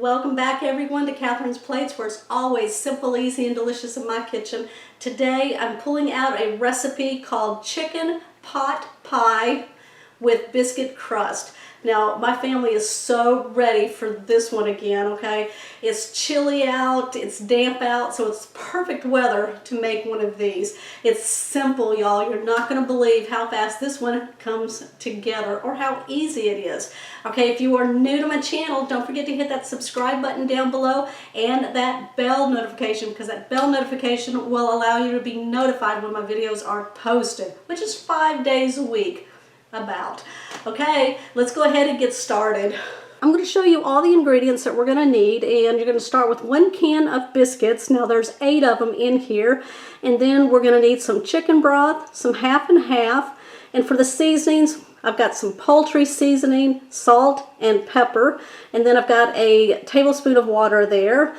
Welcome back everyone to Catherine's Plates, where it's always simple, easy, and delicious in my kitchen. Today I'm pulling out a recipe called chicken pot pie with biscuit crust. Now my family is so ready for this one again, okay? It's chilly out, it's damp out, so it's perfect weather to make one of these. It's simple, y'all. You're not going to believe how fast this one comes together or how easy it is. Okay, if you are new to my channel, don't forget to hit that subscribe button down below and that bell notification, because that bell notification will allow you to be notified when my videos are posted, which is 5 days a week. Okay, let's go ahead and get started. I'm going to show you all the ingredients that we're going to need, and you're going to start with 1 can of biscuits. Now there's 8 of them in here, and then we're going to need some chicken broth, some half and half, and for the seasonings I've got some poultry seasoning, salt and pepper, and then I've got a tablespoon of water there.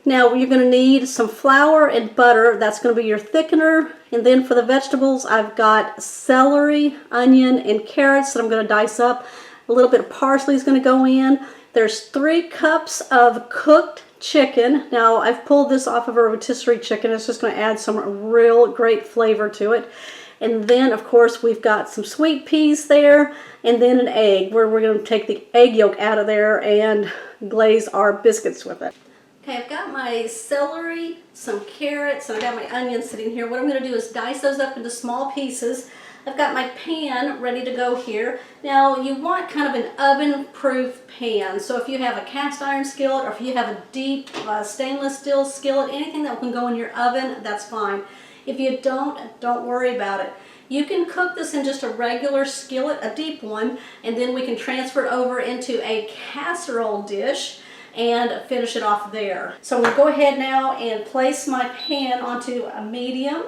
Now you're going to need some flour and butter. That's going to be your thickener. And then for the vegetables, I've got celery, onion, and carrots that I'm going to dice up. A little bit of parsley is going to go in. There's 3 cups of cooked chicken. Now I've pulled this off of a rotisserie chicken. It's just going to add some real great flavor to it. And then of course we've got some sweet peas there, and then an egg, where we're going to take the egg yolk out of there and glaze our biscuits with it. Okay, I've got my celery, some carrots, and I've got my onions sitting here. What I'm going to do is dice those up into small pieces. I've got my pan ready to go here. Now, you want kind of an oven-proof pan. So if you have a cast iron skillet, or if you have a deep stainless steel skillet, anything that can go in your oven, that's fine. If you don't worry about it. You can cook this in just a regular skillet, a deep one, and then we can transfer it over into a casserole dish and finish it off there. So I'm going to go ahead now and place my pan onto a medium.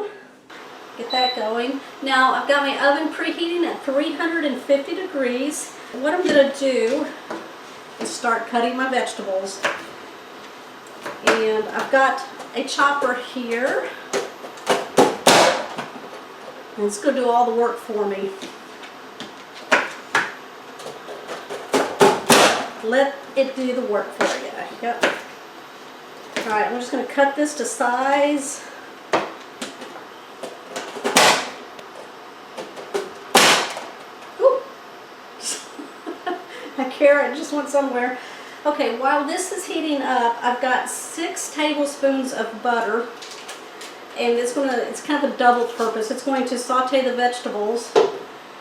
Get that going. Now I've got my oven preheating at 350 degrees. What I'm going to do is start cutting my vegetables. And I've got a chopper here. And it's going to do all the work for me. Let it do the work for you. Yep. Alright, I'm just going to cut this to size. Ooh. That carrot just went somewhere. Okay, while this is heating up, I've got 6 tablespoons of butter. And it's kind of a double purpose. It's going to saute the vegetables.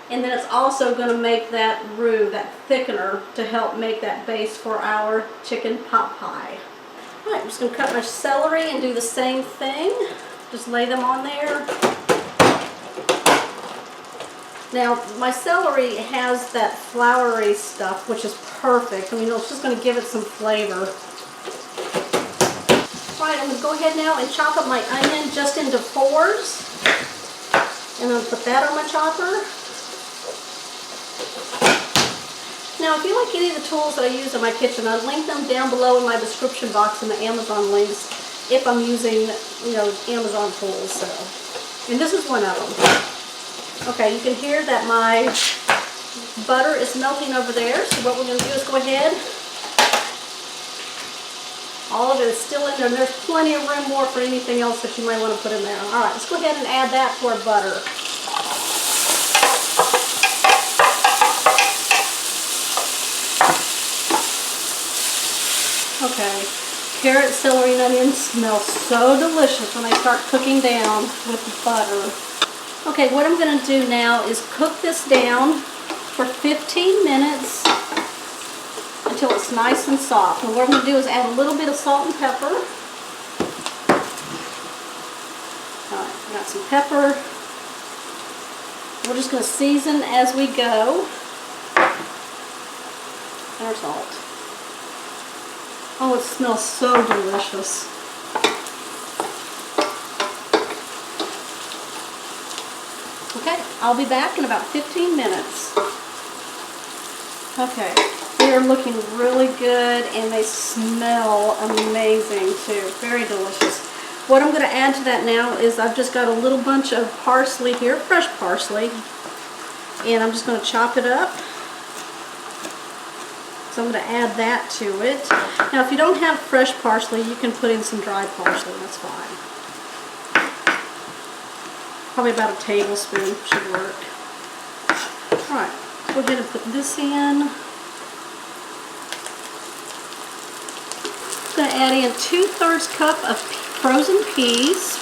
And then it's also going to make that roux, that thickener, to help make that base for our chicken pot pie. Alright, I'm just going to cut my celery and do the same thing. Just lay them on there. Now, my celery has that floury stuff, which is perfect. I mean, it's just going to give it some flavor. Alright, I'm going to go ahead now and chop up my onion just into 4s. And I'm going to put that on my chopper. Now, if you like any of the tools that I use in my kitchen, I'll link them down below in my description box in the Amazon links if I'm using, Amazon tools. So, and this is one of them. Okay, you can hear that my butter is melting over there. So what we're going to do is go ahead. All of it is still in there. There's plenty of room more for anything else that you might want to put in there. All right, let's go ahead and add that to our butter. Okay, carrot, celery, and onions smell so delicious when they start cooking down with the butter. Okay, what I'm going to do now is cook this down for 15 minutes until it's nice and soft. And what I'm going to do is add a little bit of salt and pepper. Alright, got some pepper. We're just going to season as we go. And our salt. Oh, it smells so delicious. Okay, I'll be back in about 15 minutes. Okay, they are looking really good and they smell amazing too. Very delicious. What I'm going to add to that now is I've just got a little bunch of parsley here, fresh parsley. And I'm just going to chop it up. So I'm going to add that to it. Now if you don't have fresh parsley, you can put in some dried parsley, that's fine. Probably about a tablespoon should work. Alright, go ahead and put this in. I'm going to add in 2/3 cup of frozen peas.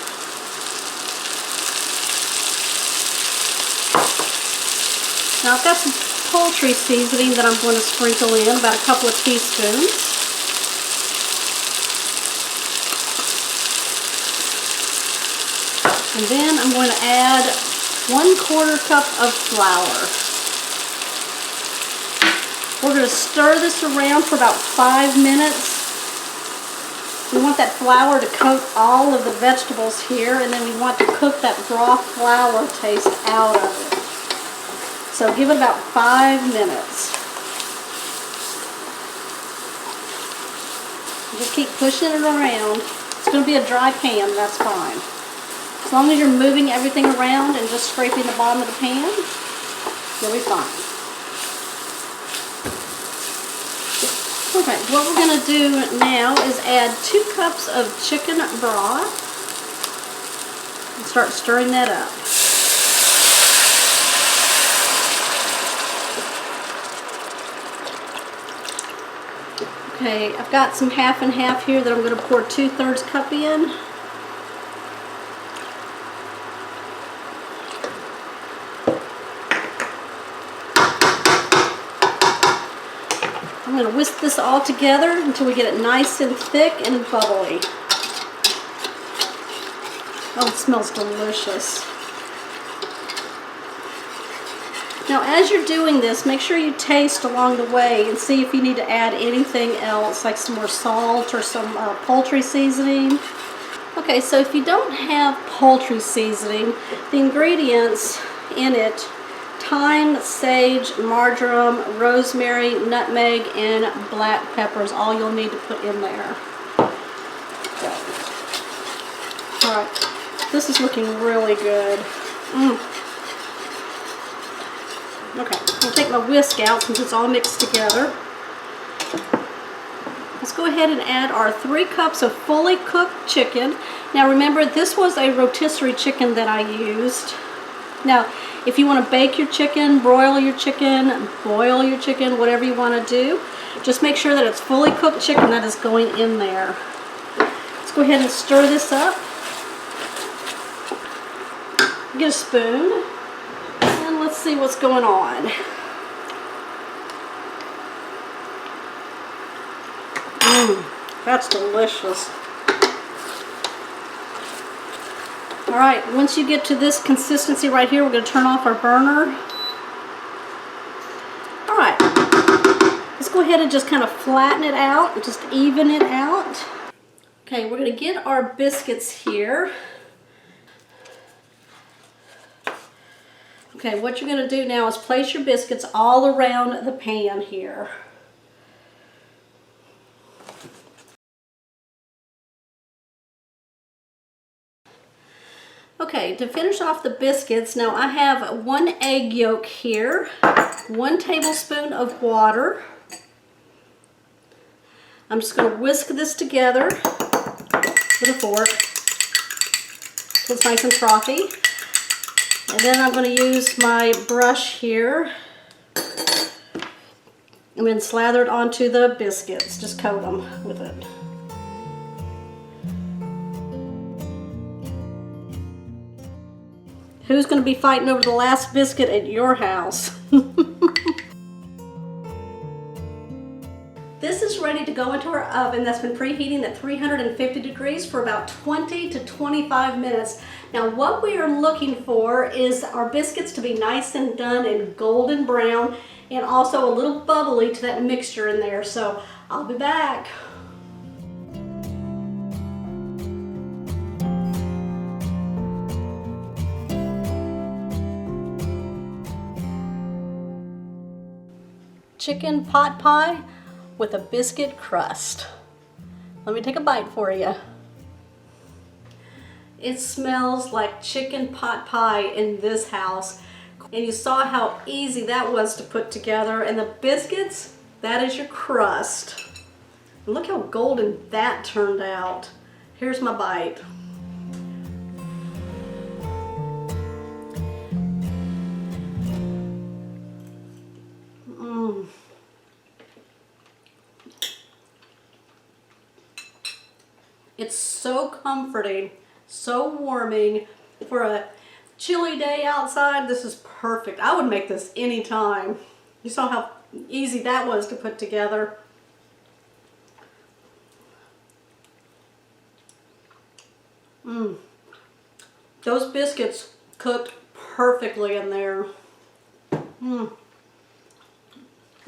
Now I've got some poultry seasoning that I'm going to sprinkle in, about a couple of teaspoons. And then I'm going to add 1/4 cup of flour. We're going to stir this around for about 5 minutes. We want that flour to coat all of the vegetables here, and then we want to cook that raw flour taste out of it. So give it about 5 minutes. Just keep pushing it around. It's going to be a dry pan, that's fine. As long as you're moving everything around and just scraping the bottom of the pan, you'll be fine. Okay, what we're going to do now is add 2 cups of chicken broth and start stirring that up. Okay, I've got some half and half here that I'm going to pour 2/3 cup in. I'm going to whisk this all together until we get it nice and thick and bubbly. Oh, it smells delicious. Now as you're doing this, make sure you taste along the way and see if you need to add anything else, like some more salt or some poultry seasoning. Okay, so if you don't have poultry seasoning, the ingredients in it: thyme, sage, marjoram, rosemary, nutmeg, and black pepper is all you'll need to put in there. Alright, this is looking really good. Okay, I'll take my whisk out since it's all mixed together. Let's go ahead and add our 3 cups of fully cooked chicken. Now remember, this was a rotisserie chicken that I used. Now, if you want to bake your chicken, broil your chicken, boil your chicken, whatever you want to do, just make sure that it's fully cooked chicken that is going in there. Let's go ahead and stir this up. Get a spoon. Let's see what's going on. That's delicious. Alright, once you get to this consistency right here, we're going to turn off our burner. Alright, let's go ahead and just kind of flatten it out, just even it out. Okay, we're going to get our biscuits here. Okay, what you're going to do now is place your biscuits all around the pan here. Okay, to finish off the biscuits, now I have 1 egg yolk here, 1 tablespoon of water. I'm just going to whisk this together with a fork so it's nice and frothy. And then I'm going to use my brush here and then slather it onto the biscuits. Just coat them with it. Who's going to be fighting over the last biscuit at your house? This is ready to go into our oven that's been preheating at 350 degrees for about 20 to 25 minutes. Now what we are looking for is our biscuits to be nice and done and golden brown and also a little bubbly to that mixture in there. So I'll be back. Chicken pot pie with a biscuit crust. Let me take a bite for you. It smells like chicken pot pie in this house. And you saw how easy that was to put together. And the biscuits, That is your crust. And look how golden that turned out. Here's my bite. It's so comforting, so warming. For a chilly day outside, this is perfect. I would make this anytime. You saw how easy that was to put together. Those biscuits cooked perfectly in there. Let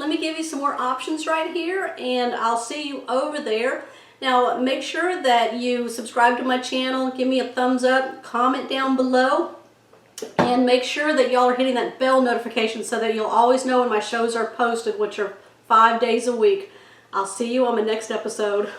me give you some more options right here, and I'll see you over there. Now, make sure that you subscribe to my channel, give me a thumbs up, comment down below, and make sure that y'all are hitting that bell notification so that you'll always know when my shows are posted, which are 5 days a week. I'll see you on my next episode.